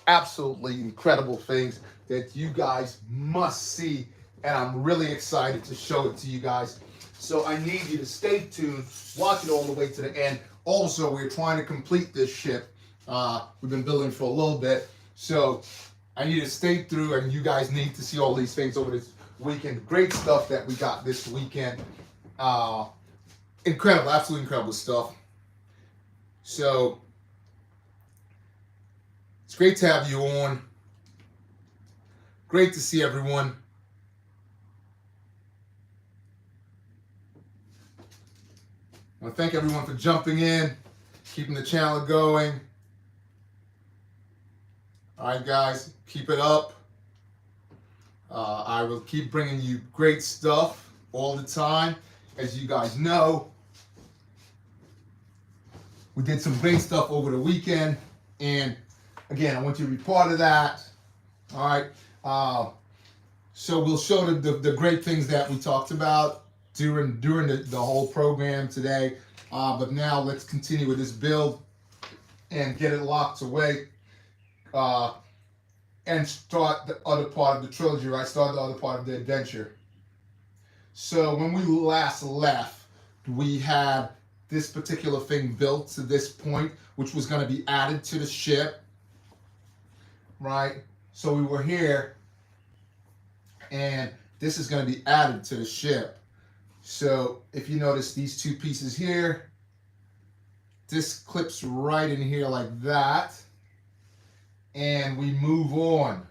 absolutely incredible things that you guys must see, and I'm really excited to show it to you guys. So I need you to stay tuned, watch it all the way to the end. Also, we're trying to complete this ship. We've been building for a little bit, so I need to stay through, and you guys need to see all these things over this weekend. Great stuff that we got this weekend. Incredible, absolutely incredible stuff. So it's great to have you on. Great to see everyone. I want to thank everyone for jumping in, keeping the channel going. All right, guys, keep it up. I will keep bringing you great stuff all the time. As you guys know, we did some great stuff over the weekend, and again, I want you to be part of that. All right. So we'll show the great things that we talked about during the whole program today. But now let's continue with this build and get it locked away. And start the other part of the trilogy, right? Start the other part of the adventure. So when we last left, we had this particular thing built to this point, which was going to be added to the ship, right? So we were here, and this is going to be added to the ship. So if you notice these two pieces here, this clips right in here like that, and we move on.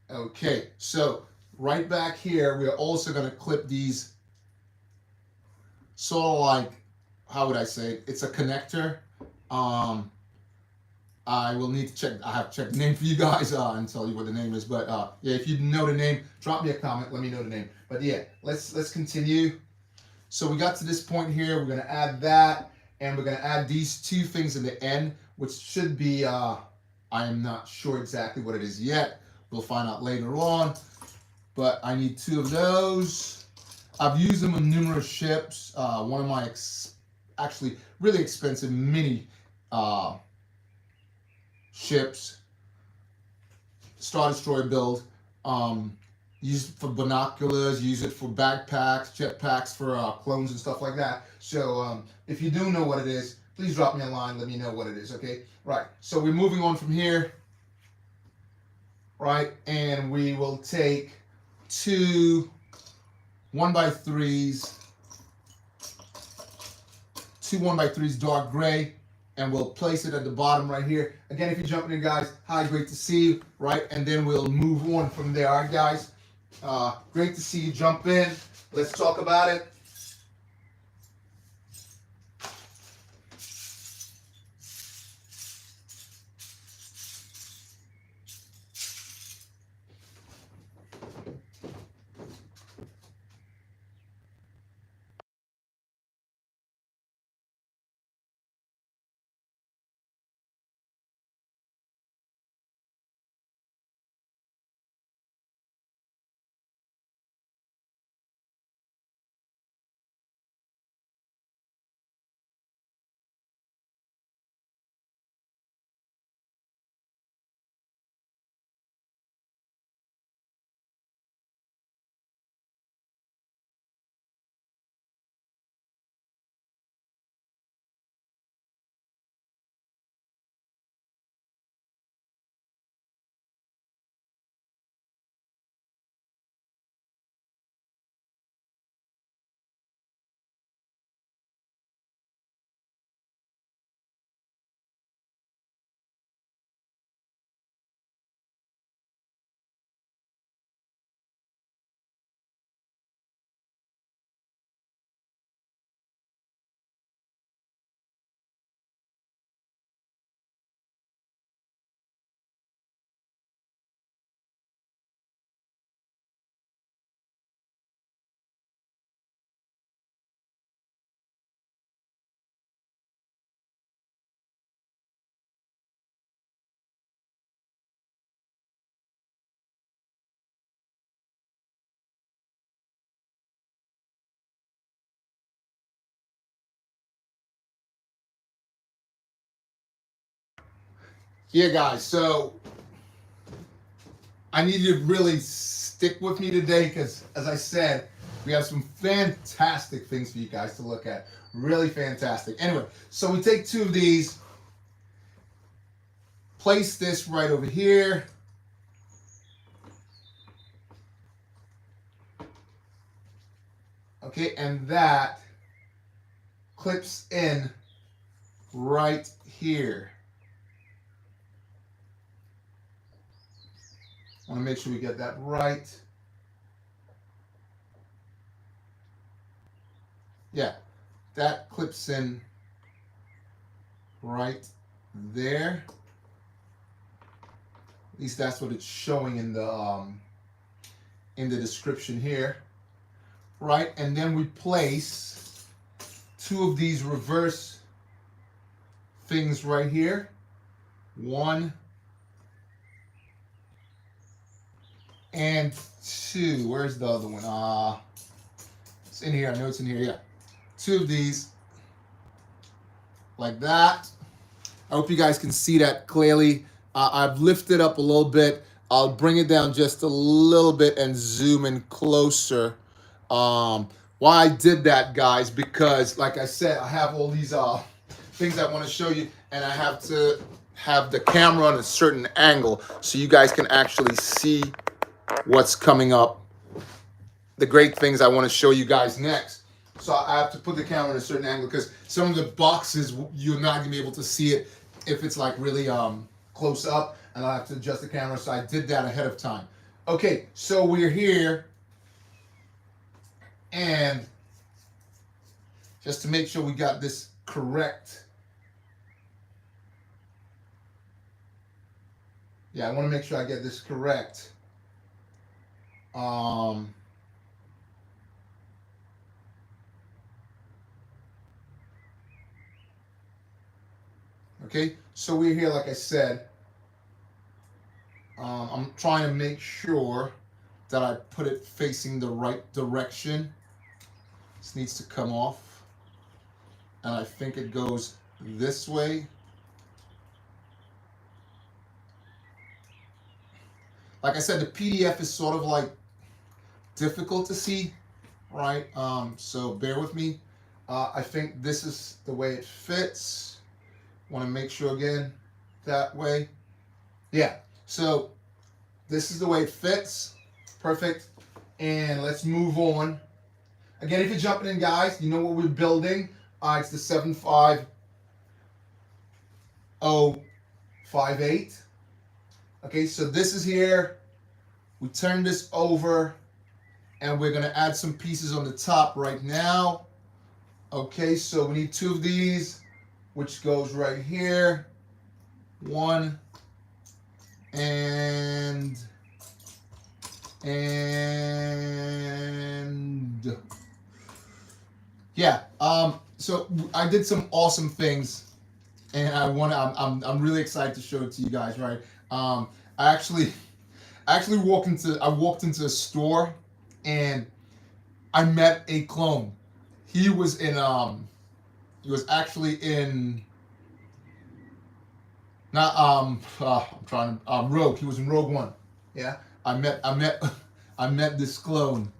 Okay, so right back here, we're also going to clip these sort of like, how would I say it? It's a connector. I will need to check, I have to check the name for you guys and tell you what the name is. But yeah, if you know the name, drop me a comment, let me know the name. But yeah, let's continue. So we got to this point here, we're going to add that, and we're going to add these two things in the end, which should be, I am not sure exactly what it is yet. We'll find out later on. But I need two of those. I've used them on numerous ships. One of my actually really expensive mini ships, Star Destroyer build. Use it for binoculars, use it for backpacks, jetpacks for clones and stuff like that. So if you do know what it is, please drop me a line, let me know what it is, okay? Right, so we're moving on from here, right? And we will take two 1x3s, two 1x3s dark gray, and we'll place it at the bottom right here. Again, if you're jumping in, guys, hi, great to see you, right? And then we'll move on from there, all right, guys? Great to see you jump in. Let's talk about it. Yeah, guys, so I need you to really stick with me today because, as I said, we have some fantastic things for you guys to look at. Really fantastic. Anyway, so we take two of these, place this right over here. Okay, and that clips in right here. I want to make sure we get that right. Yeah, that clips in right there. At least that's what it's showing in the description here. Right, and then we place two of these reverse things right here. One and two. Where's the other one? It's in here. I know it's in here. Yeah. Two of these like that. I hope you guys can see that clearly. I've lifted up a little bit. I'll bring it down just a little bit and zoom in closer. Why I did that, guys, because like I said, I have all these things I want to show you, and I have to have the camera on a certain angle so you guys can actually see what's coming up, the great things I want to show you guys next. So I have to put the camera in a certain angle because some of the boxes, you're not gonna be able to see it if it's like really close up, and I have to adjust the camera, so I did that ahead of time. Okay, so we're here, and just to make sure we got this correct. Yeah, I want to make sure I get this correct. Okay, so we're here, like I said. I'm trying to make sure that I put it facing the right direction. This needs to come off. And I think it goes this way. Like I said, the PDF is sort of like difficult to see, right? So bear with me. I think this is the way it fits. Want to make sure again, that way. Yeah, so this is the way it fits. Perfect. And let's move on. Again, if you're jumping in, guys, you know what we're building. It's the 75058. Okay, so this is here. We turn this over, and we're going to add some pieces on the top right now. Okay, so we need two of these, which goes right here. One and yeah. So I did some awesome things, and I'm really excited to show it to you guys. Right. I actually walked into a store, and I met a clone. He was actually in not Rogue. He was in Rogue One. Yeah. I met this clone.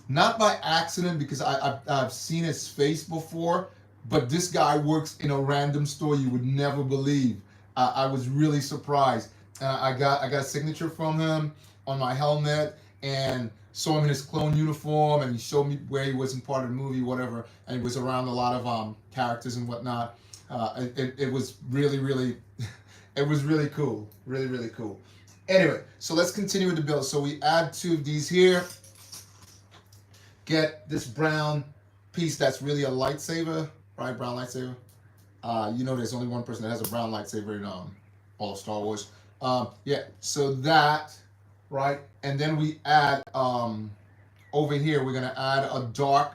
Not by accident, because I've seen his face before, but this guy works in a random store you would never believe. I was really surprised. I got a signature from him on my helmet, and saw him in his clone uniform, and he showed me where he was in part of the movie, whatever, and he was around a lot of characters and whatnot. It was really, really, it was really cool. Really, really cool. Anyway, so let's continue with the build. So we add two of these here. Get this brown piece that's really a lightsaber, right? Brown lightsaber. You know there's only one person that has a brown lightsaber in all of Star Wars. Yeah, so that, right? And then we add, over here, we're going to add a dark,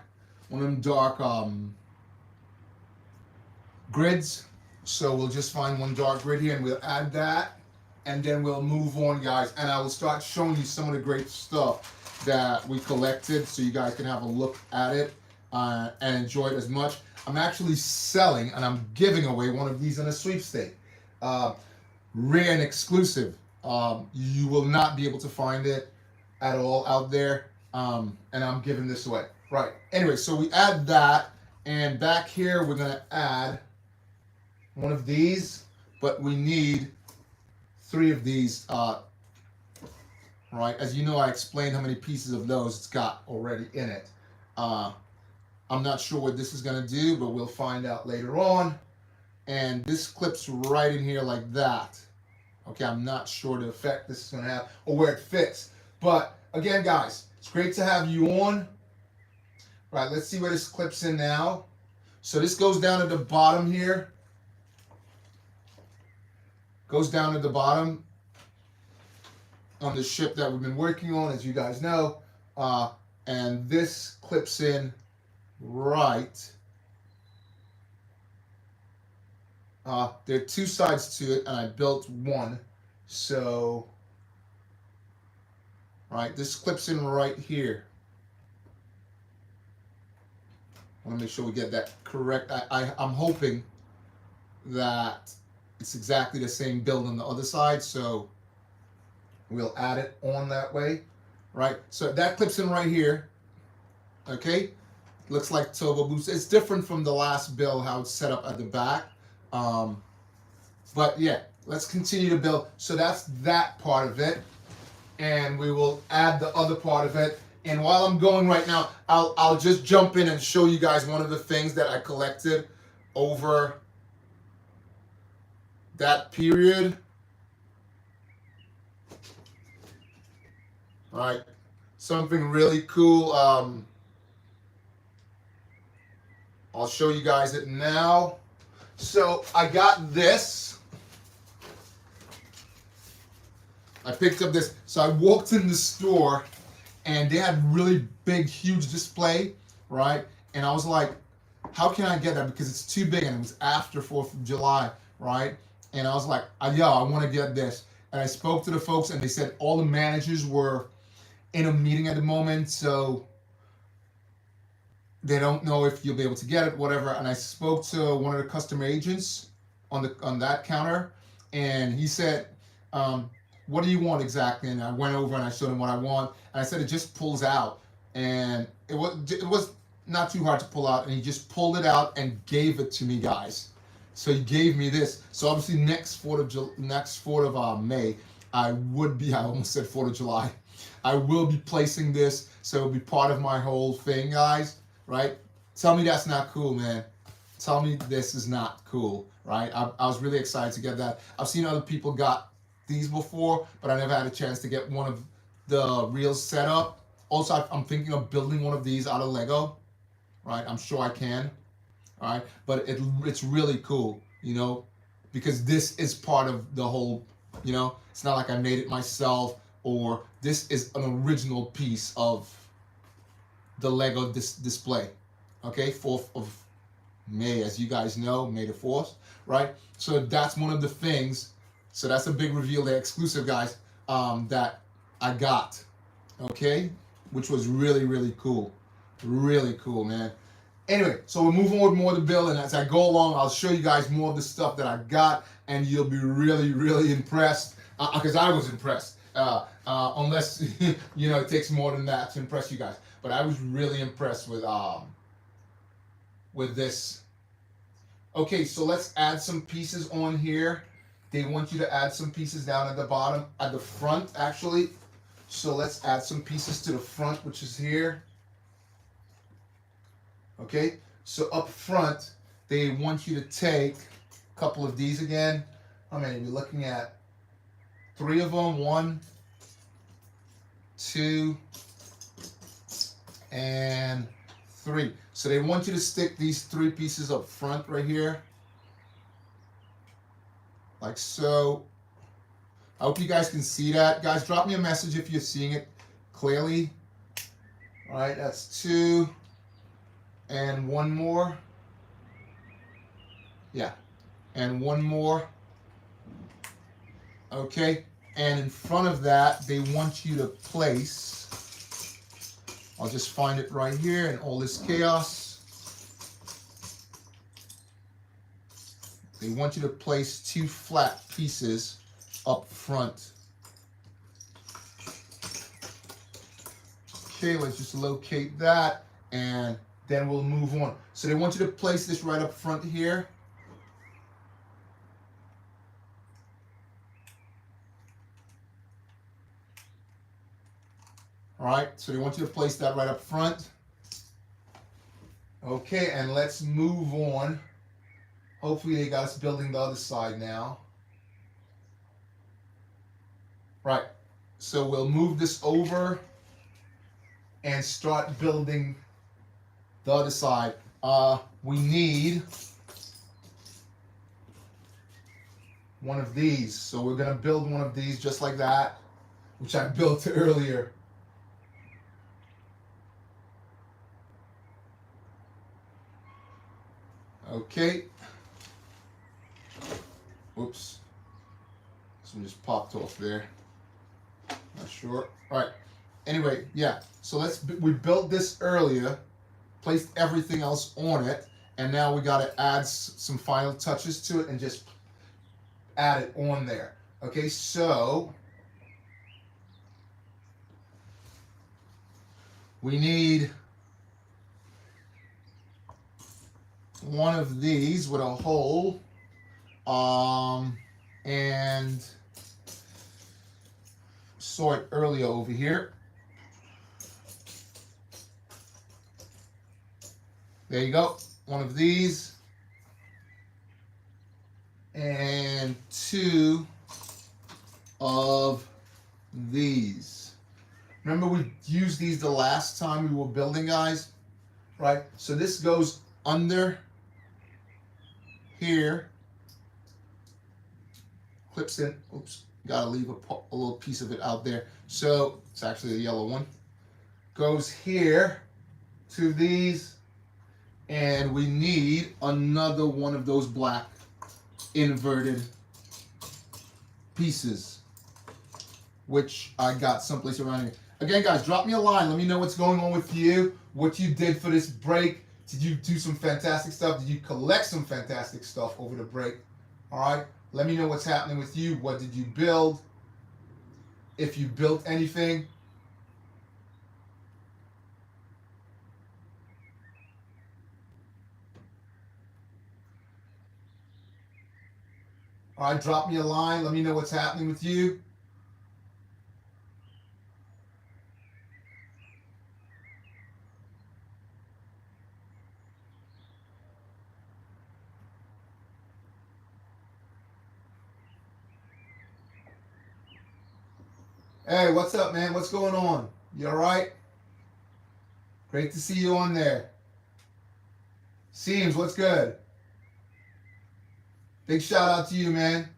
one of them dark grids. So we'll just find one dark grid here, and we'll add that. And then we'll move on, guys. And I will start showing you some of the great stuff that we collected, so you guys can have a look at it and enjoy it as much. I'm actually selling, and I'm giving away one of these in a sweepstake. rare and exclusive. You will not be able to find it at all out there. And I'm giving this away. Right. Anyway, so we add that, and back here we're gonna add one of these, but we need 3 of these. Right. As you know, I explained how many pieces of those it's got already in it. I'm not sure what this is gonna do, but we'll find out later on. And this clips right in here like that. Okay, I'm not sure the effect this is going to have or where it fits. But again, guys, it's great to have you on. Right, let's see where this clips in now. So this goes down at the bottom here. Goes down at the bottom on the ship that we've been working on, as you guys know. And this clips in right. There are 2 sides to it, and I built one. So, right, this clips in right here. I want to make sure we get that correct. I'm hoping that it's exactly the same build on the other side, so we'll add it on that way. Right, so that clips in right here. Okay, looks like turbo boost. It's different from the last build, how it's set up at the back. But yeah, let's continue to build. So that's that part of it, and we will add the other part of it. And while I'm going right now, I'll just jump in and show you guys one of the things that I collected over that period. All right, something really cool. I'll show you guys it now. So I got this. I picked up this. So I walked in the store and they had really big, huge display, right? And I was like, how can I get that? Because it's too big, and it was after 4th of July, right? And I was like, yo, I want to get this. And I spoke to the folks, and they said all the managers were in a meeting at the moment, so they don't know if you'll be able to get it, whatever. And I spoke to one of the customer agents on that counter, and he said, what do you want exactly? And I went over and I showed him what I want, and I said it just pulls out, and it was not too hard to pull out, and he just pulled it out and gave it to me, guys. So he gave me this. So obviously next 4th of May, I almost said 4th of July. I will be placing this, so it'll be part of my whole thing, guys. Right? Tell me that's not cool, man. Tell me this is not cool, right? I was really excited to get that. I've seen other people got these before, but I never had a chance to get one of the reels set up. Also, I'm thinking of building one of these out of Lego, right? I'm sure I can, all right? But it's really cool, you know, because this is part of the whole, you know, it's not like I made it myself, or this is an original piece of the Lego display. Okay, 4th of May, as you guys know, May the 4th, right? So that's one of the things. So that's a big reveal there, exclusive, guys, that I got, okay? Which was really, really cool. Really cool, man. Anyway, so we're moving with more to build, and as I go along, I'll show you guys more of the stuff that I got, and you'll be really, really impressed, because I was impressed. Unless, you know, it takes more than that to impress you guys. But I was really impressed with this. Okay, so let's add some pieces on here. They want you to add some pieces down at the bottom, at the front, actually. So let's add some pieces to the front, which is here. Okay, so up front, they want you to take a couple of these again. How many? We're looking at 3 of them. 1, 2, and 3. So they want you to stick these 3 pieces up front right here. Like so. I hope you guys can see that. Guys, drop me a message if you're seeing it clearly. All right, that's 2. And 1 more. Yeah. And 1 more. Okay. And in front of that, they want you to place, I'll just find it right here in all this chaos. they want you to place 2 flat pieces up front. Okay, let's just locate that, and then we'll move on. So they want you to place this right up front here. All right, so they want you to place that right up front. Okay, and let's move on. Hopefully they got us building the other side now. Right, so we'll move this over and start building the other side. We need one of these. So we're gonna build one of these just like that, which I built earlier. Okay. Whoops. Some just popped off there. Not sure. All right. Anyway, yeah. So we built this earlier, placed everything else on it, and now we got to add some final touches to it and just add it on there. Okay, so we need one of these with a hole, and saw it earlier over here. There you go, one of these, and 2 of these. Remember we used these the last time we were building, guys, right? So this goes under here, clips in, oops, gotta leave a little piece of it out there. So it's actually a yellow one. Goes here to these, and we need another one of those black inverted pieces, which I got someplace around here. Again, guys, drop me a line. Let me know what's going on with you, what you did for this break. Did you do some fantastic stuff? Did you collect some fantastic stuff over the break? All right. Let me know what's happening with you. What did you build? If you built anything. All right, drop me a line. Let me know what's happening with you. Hey, what's up, man? What's going on? You all right? Great to see you on there. Seems, what's good? Big shout out to you, man.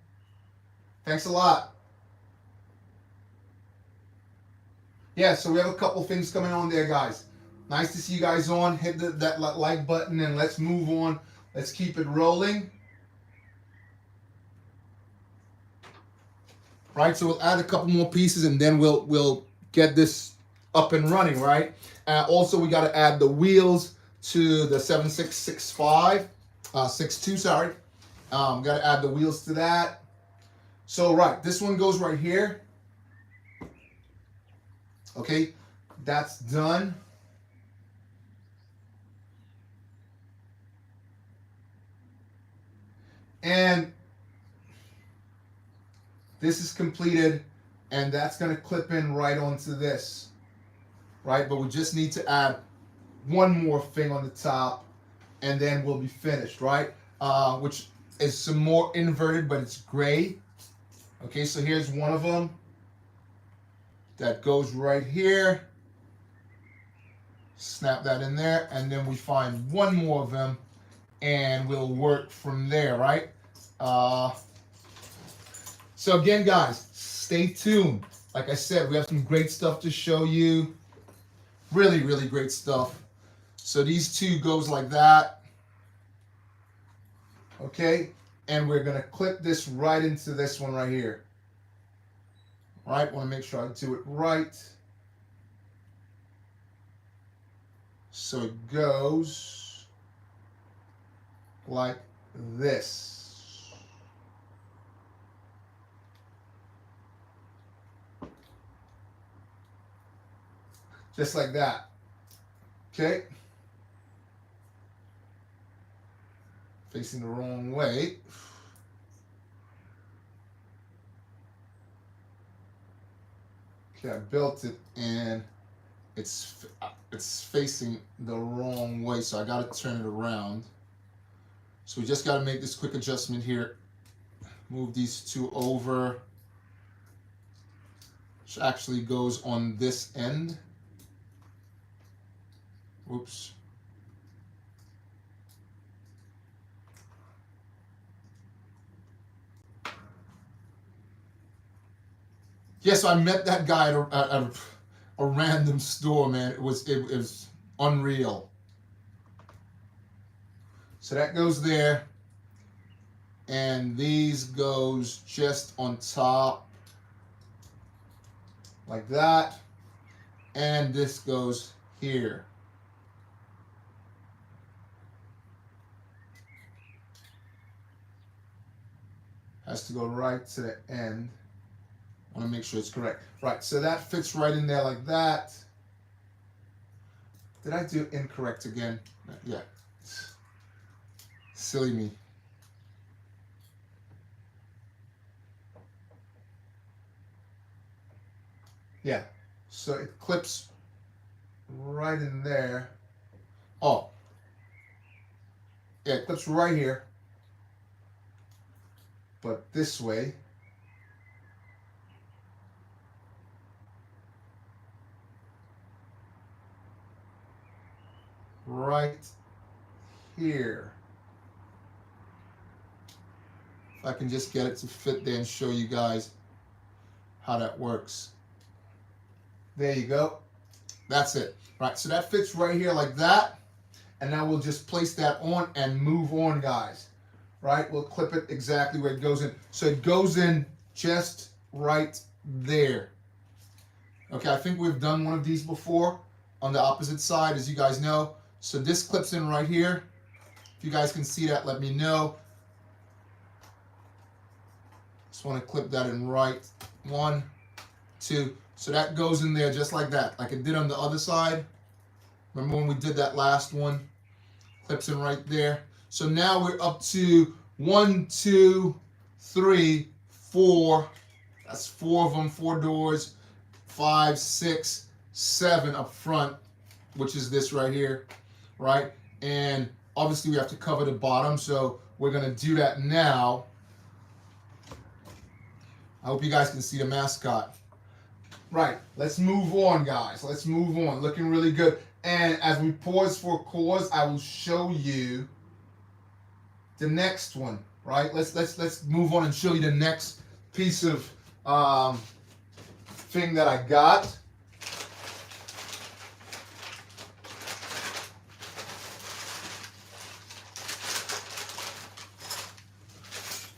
Thanks a lot. Yeah, so we have a couple things coming on there, guys. Nice to see you guys on. Hit that like button and let's move on. Let's keep it rolling. Right, so we'll add a couple more pieces and then we'll get this up and running, right? Also, we got to add the wheels to the 7665, 62, sorry. Got to add the wheels to that. So, right, this one goes right here. Okay, that's done. And this is completed, and that's going to clip in right onto this, right? But we just need to add one more thing on the top, and then we'll be finished, right? Which is some more inverted, but it's gray. Okay, so here's one of them that goes right here. Snap that in there, and then we find one more of them, and we'll work from there, right? So again, guys, stay tuned. Like I said, we have some great stuff to show you. Really, really great stuff. So these two goes like that. Okay, and we're gonna clip this right into this one right here. All right, wanna make sure I do it right. So it goes like this. just like that. Okay, facing the wrong way. Okay, I built it and it's facing the wrong way, so I got to turn it around. So we just got to make this quick adjustment here. Move these two over, which actually goes on this end. Oops. Yeah, so I met that guy at a random store, man. It was unreal. So that goes there, and these goes just on top like that, and this goes here. Has to go right to the end. I want to make sure it's correct. Right, so that fits right in there like that. Did I do incorrect again? Yeah. Silly me. Yeah, so it clips right in there. Oh, yeah, it clips right here, but this way. Right here. If I can just get it to fit there and show you guys how that works. There you go. That's it. Right, so that fits right here like that. And now we'll just place that on and move on, guys. Right, we'll clip it exactly where it goes in. So it goes in just right there. Okay, I think we've done one of these before on the opposite side, as you guys know. So this clips in right here. If you guys can see that, let me know. Just want to clip that in right. 1, 2. So that goes in there just like that, like it did on the other side. Remember when we did that last one? Clips in right there. So now we're up to 1, 2, 3, 4. That's 4 of them, 4 doors. 5, 6, 7 up front, which is this right here, right? And obviously we have to cover the bottom, so we're gonna do that now. I hope you guys can see the mascot. Right, let's move on, guys. Let's move on. Looking really good. And as we pause for cause, I will show you the next one. Right? Let's move on and show you the next piece of thing that I got.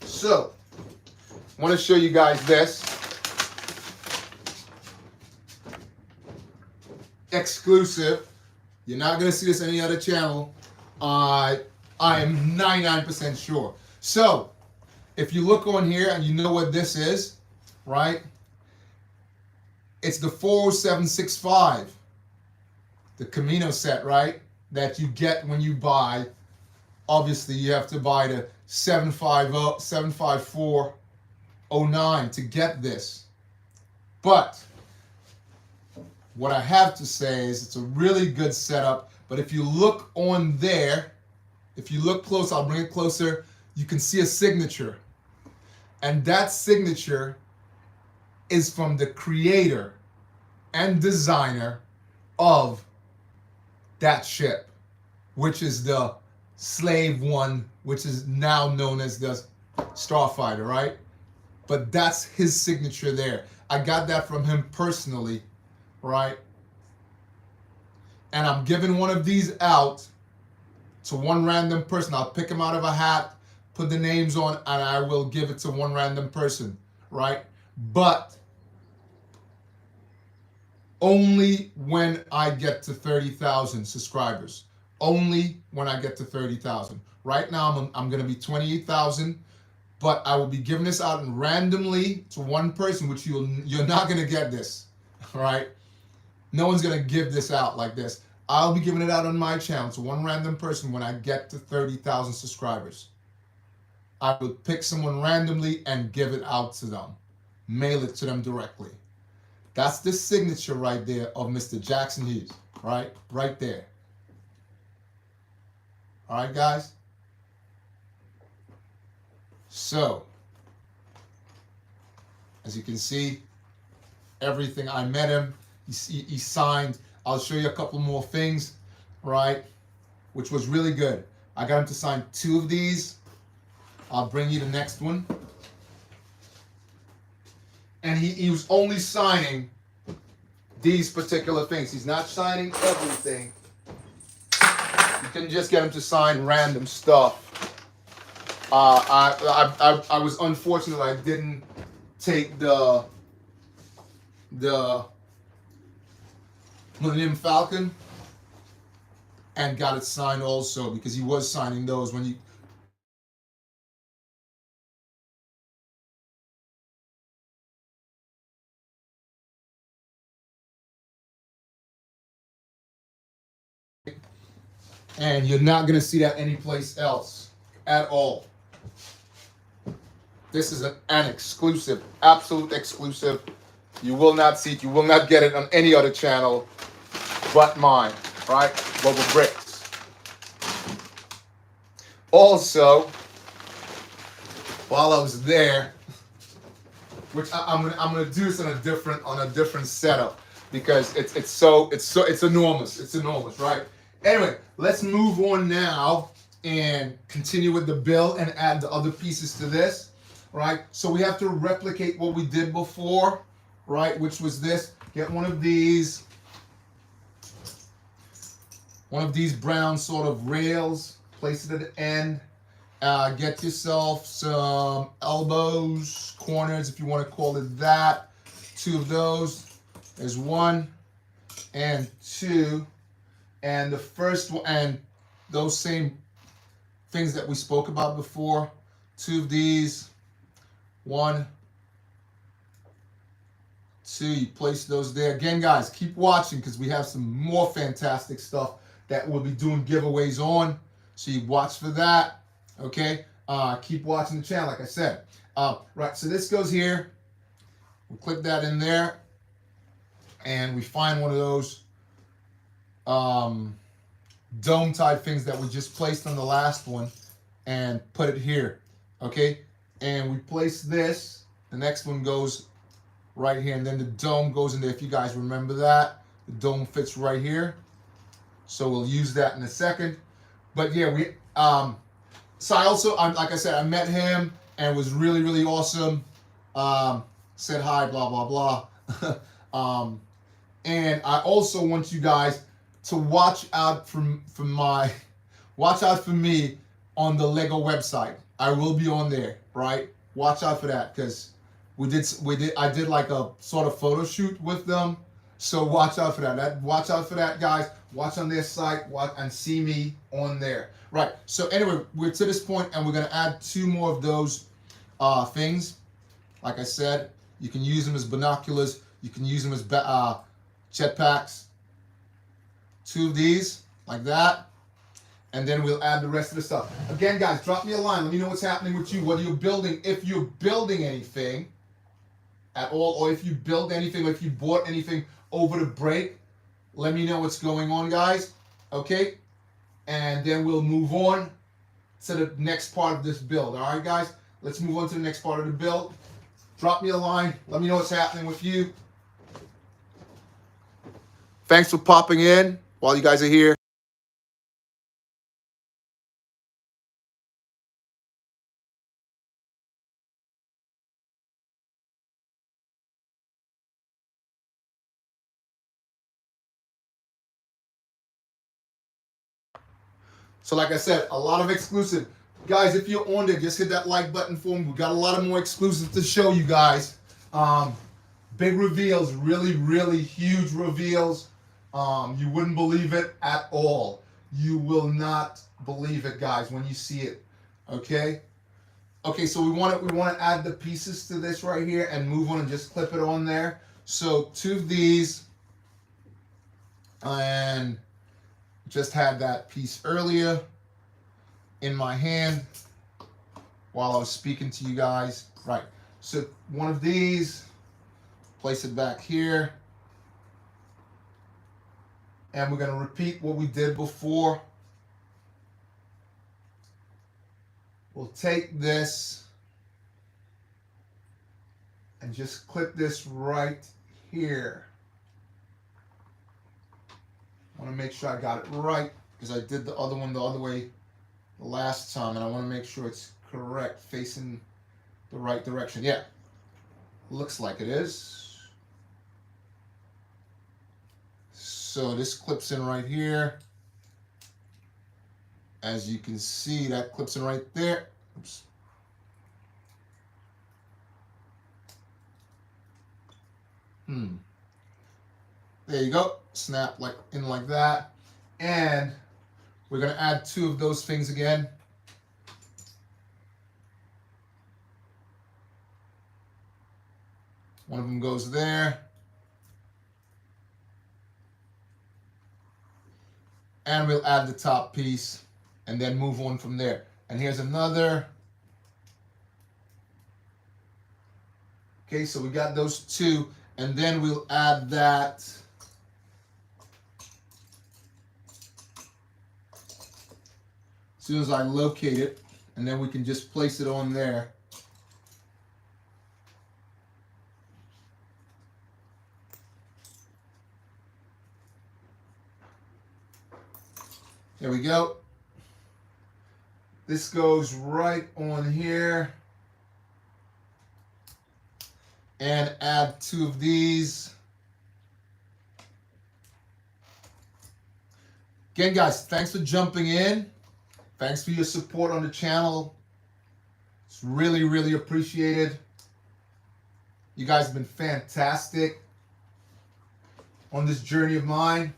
So, I want to show you guys this. Exclusive. You're not going to see this on any other channel. I am 99% sure. So, if you look on here and you know what this is, right? It's the 40765, the Camino set, right? That you get when you buy. Obviously, you have to buy the 75409 to get this. But what I have to say is it's a really good setup. But if you look on there, if you look close, I'll bring it closer, you can see a signature. And that signature is from the creator and designer of that ship, which is the Slave One, which is now known as the Starfighter, right? But that's his signature there. I got that from him personally, right? And I'm giving one of these out to one random person. I'll pick them out of a hat, put the names on, and I will give it to one random person, right? But only when I get to 30,000 subscribers. Only when I get to 30,000. Right now, I'm going to be 28,000, but I will be giving this out randomly to one person, which you're not going to get this, all right? No one's gonna give this out like this. I'll be giving it out on my channel to one random person when I get to 30,000 subscribers. I will pick someone randomly and give it out to them. Mail it to them directly. That's the signature right there of Mr. Jackson Hughes, right? Right there. All right, guys? So, as you can see, everything, I met him, he signed. I'll show you a couple more things, right? Which was really good. I got him to sign 2 of these. I'll bring you the next one. And he was only signing these particular things. He's not signing everything. You can just get him to sign random stuff. I was unfortunate I didn't take the Millennium Falcon and got it signed also, because he was signing those when you. And you're not going to see that anyplace else at all. This is an exclusive, absolute exclusive. You will not see it. You will not get it on any other channel but mine, right? BOBAbrickz. Also, while I was there, which I'm gonna do this on a different setup, because it's enormous. It's enormous, right? Anyway, let's move on now and continue with the build and add the other pieces to this, right? So we have to replicate what we did before, right? Which was this. Get one of these brown sort of rails, place it at the end. Get yourself some elbows, corners, if you want to call it that. 2 of those. There's 1 and 2. And the first one, and those same things that we spoke about before. 2 of these. 1, 2. You place those there. Again, guys, keep watching, because we have some more fantastic stuff that we'll be doing giveaways on. So you watch for that. Okay? Keep watching the channel, like I said. Right, so this goes here. We'll click that in there. And we find one of those dome type things that we just placed on the last one and put it here. Okay? And we place this. The next one goes right here. And then the dome goes in there. If you guys remember that. The dome fits right here. So we'll use that in a second. But yeah, so I also, like I said, I met him and it was really, really awesome. Said hi, blah, blah, blah. And I also want you guys to watch out for me on the Lego website. I will be on there, right? Watch out for that, because I did like a sort of photo shoot with them. So watch out for that. Watch out for that, guys. Watch on their site, watch and see me on there. Right. So anyway, we're to this point, and we're gonna add 2 more of those things. Like I said, you can use them as binoculars. You can use them as jetpacks. 2 of these, like that. And then we'll add the rest of the stuff. Again, guys, drop me a line. Let me know what's happening with you. Whether you're building, if you're building anything at all, or if you build anything, or if you bought anything over the break, let me know what's going on, guys. Okay? And then we'll move on to the next part of this build. All right, guys? Let's move on to the next part of the build. Drop me a line. Let me know what's happening with you. Thanks for popping in while you guys are here. So like I said, a lot of exclusive. Guys, if you're on there, just hit that like button for me. We got a lot of more exclusives to show you guys. Big reveals, really, really huge reveals. You wouldn't believe it at all. You will not believe it, guys, when you see it. Okay? Okay, so we want to add the pieces to this right here and move on and just clip it on there. So 2 of these. And just had that piece earlier in my hand while I was speaking to you guys. Right, so one of these, place it back here, and we're going to repeat what we did before. We'll take this and just clip this right here. I want to make sure I got it right because I did the other one the other way the last time, and I want to make sure it's correct, facing the right direction. Yeah, looks like it is. So this clips in right here. As you can see, that clips in right there. Oops. There you go. Snap like in like that. And we're going to add two of those things again. One of them goes there. And we'll add the top piece and then move on from there. And here's another. Okay, so we got those two. And then we'll add that. As soon as I locate it, and then we can just place it on there. There we go. This goes right on here. And add two of these. Again, guys, thanks for jumping in. Thanks for your support on the channel. It's really, really appreciated. You guys have been fantastic on this journey of mine.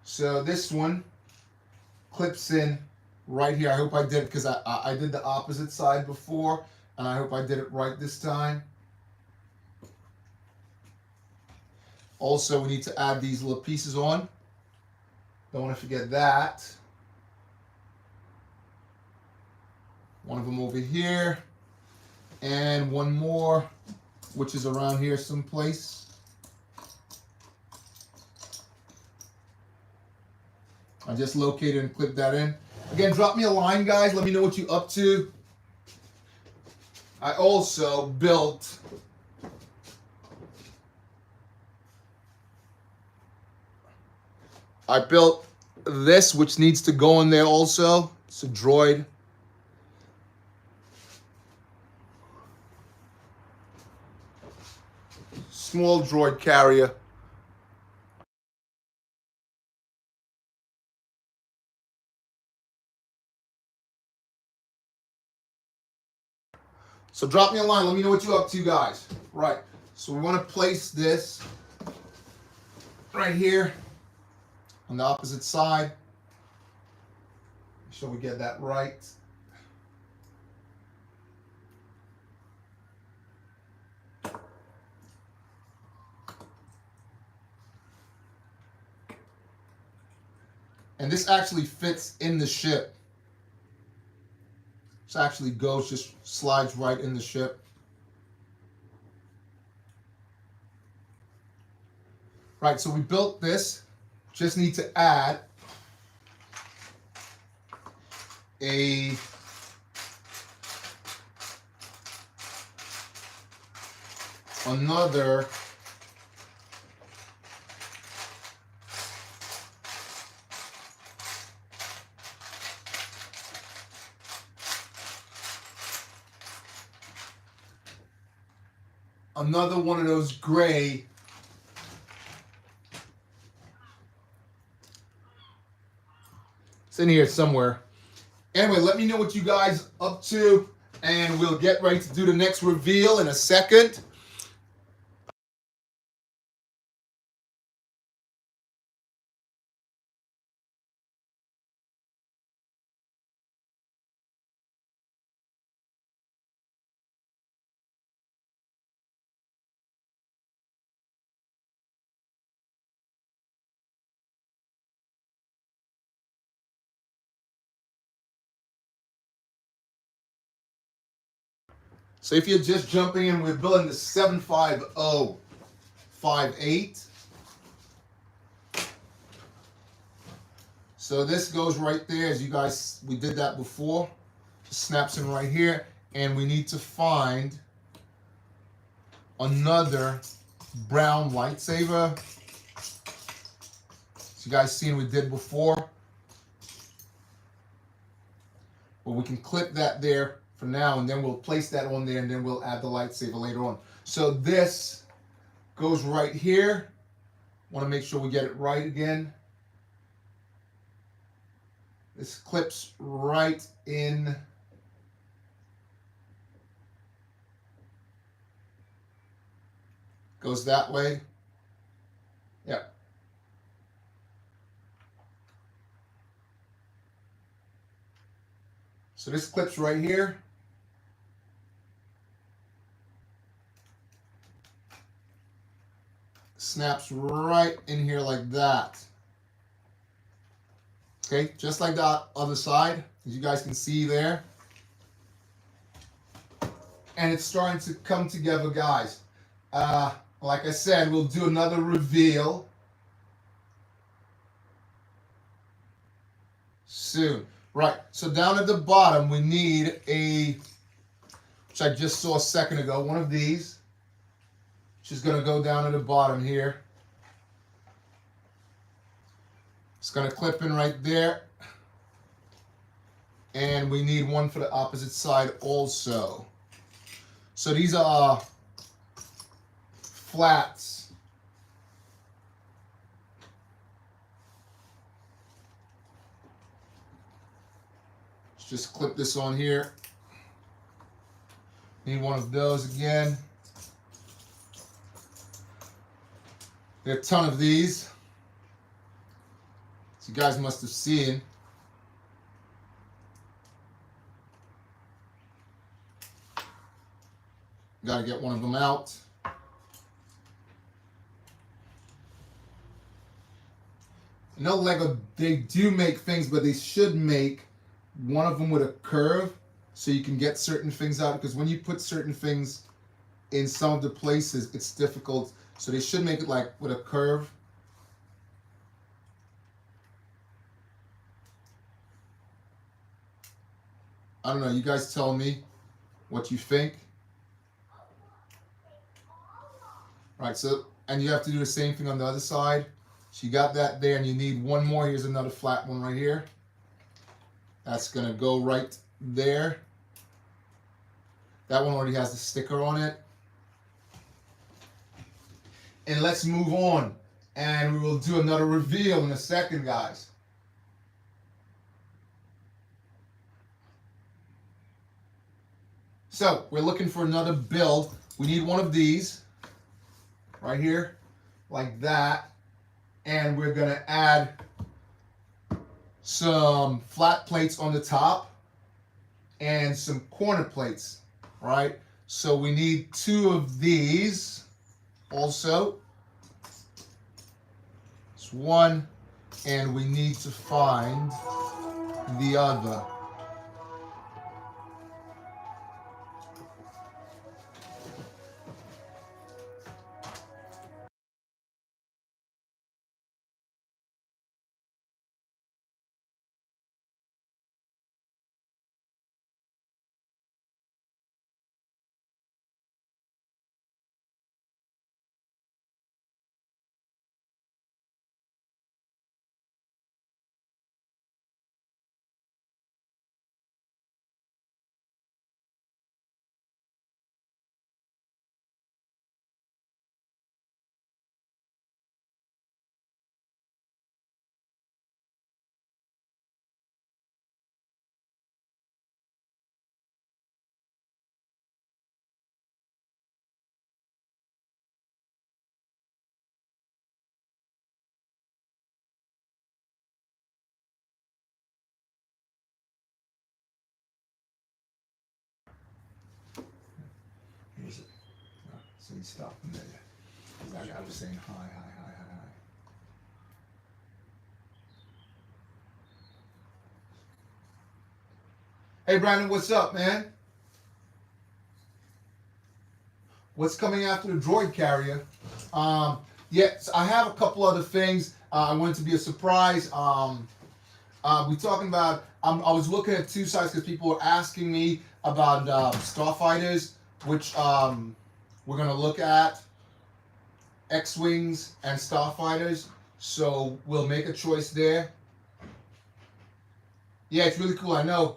So this one clips in right here. I hope I did, because I did the opposite side before, and I hope I did it right this time. Also, we need to add these little pieces on. Don't want to forget that. One of them over here, and one more, which is around here someplace. I just located and clipped that in. Again, drop me a line, guys. Let me know what you're up to. I also built this, which needs to go in there also. It's a droid. Small droid carrier. So drop me a line. Let me know what you're up to, guys. Right. So we want to place this right here on the opposite side. Make sure we get that right. And this actually fits in the ship. This actually goes, just slides right in the ship. Right, so we built this. Just need to add another one of those gray it's in here somewhere. Anyway, let me know what you guys up to, and we'll get ready to do the next reveal in a second. So if you're just jumping in, we're building the 75058. So this goes right there, as you guys, we did that before. Just snaps in right here, and we need to find another brown lightsaber. So you guys seen we did before. Well, we can clip that there for now, and then we'll place that on there, and then we'll add the lightsaber later on. So this goes right here. Want to make sure we get it right again. This clips right in. Goes that way. Yep. So this clips right here. Snaps right in here like that. Okay, just like the other side, as you guys can see there. And it's starting to come together, guys. Like I said, we'll do another reveal soon. Right, so down at the bottom, we need which I just saw a second ago, one of these, which is going to go down at the bottom here. It's going to clip in right there. And we need one for the opposite side also. So these are flats. Let's just clip this on here. Need one of those again. There are a ton of these. So you guys must have seen. Got to get one of them out. You know, Lego, they do make things, but they should make one of them with a curve so you can get certain things out, because when you put certain things in some of the places, it's difficult. So they should make it like with a curve. I don't know, you guys tell me what you think. Right, so, and you have to do the same thing on the other side. So you got that there, and you need one more. Here's another flat one right here. That's gonna go right there. That one already has the sticker on it. And let's move on. And we will do another reveal in a second, guys. So, we're looking for another build. We need one of these. Right here, like that, and we're gonna add some flat plates on the top and some corner plates, right? So we need two of these also. It's one, and we need to find the other. So you stop and there. I was saying hi. Hey Brandon, what's up, man? what's coming after the droid carrier? Yes, I have a couple other things. I want it to be a surprise. We're talking about. I was looking at two sites because people were asking me about starfighters, which we're gonna look at X-wings and starfighters. So we'll make a choice there. Yeah, it's really cool. I know.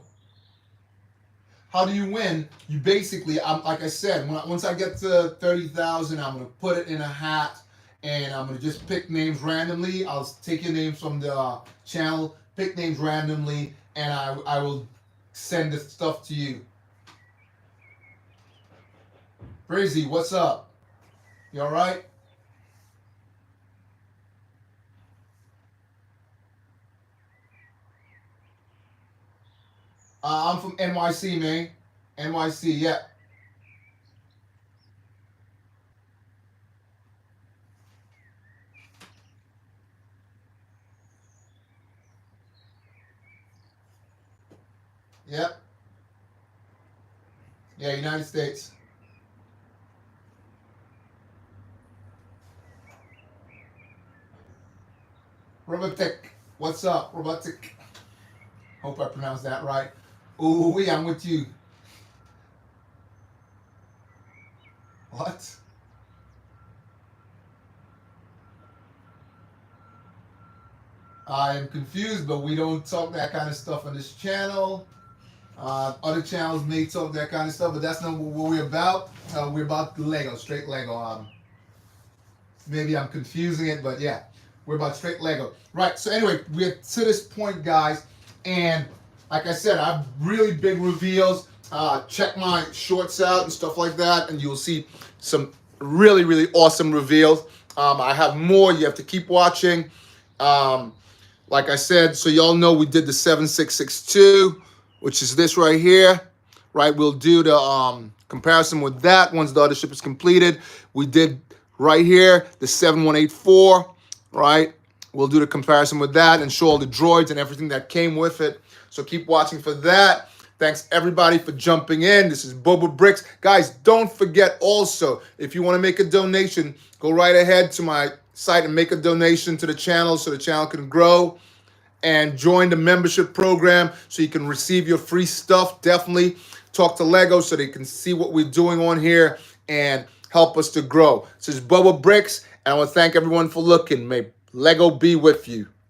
How do you win? You basically, like I said, once I get to 30,000, I'm gonna put it in a hat, and I'm gonna just pick names randomly. I'll take your names from the channel, pick names randomly, and I will send this stuff to you. Brazy, what's up? You all right? I'm from NYC, man. NYC, yeah. Yep. Yeah, United States. Robotic. What's up, Robotic? Hope I pronounced that right. Ooh, I'm with you. What? I am confused, but we don't talk that kind of stuff on this channel. Other channels may talk that kind of stuff, but that's not what we're about. We're about Lego, straight Lego. Maybe I'm confusing it, but yeah, we're about straight Lego. Right, so anyway, we're to this point, guys, and like I said, I have really big reveals. Check my shorts out and stuff like that, and you'll see some really, really awesome reveals. I have more. You have to keep watching. Like I said, so y'all know we did the 7662, which is this right here, right? We'll do the comparison with that once the other ship is completed. We did right here the 7184, right? We'll do the comparison with that and show all the droids and everything that came with it. So keep watching for that. Thanks everybody for jumping in. This is BOBAbrickz. Guys, don't forget also, if you want to make a donation, go right ahead to my site and make a donation to the channel so the channel can grow. And join the membership program so you can receive your free stuff. Definitely talk to Lego so they can see what we're doing on here and help us to grow. This is BOBAbrickz, and I want to thank everyone for looking. May Lego be with you.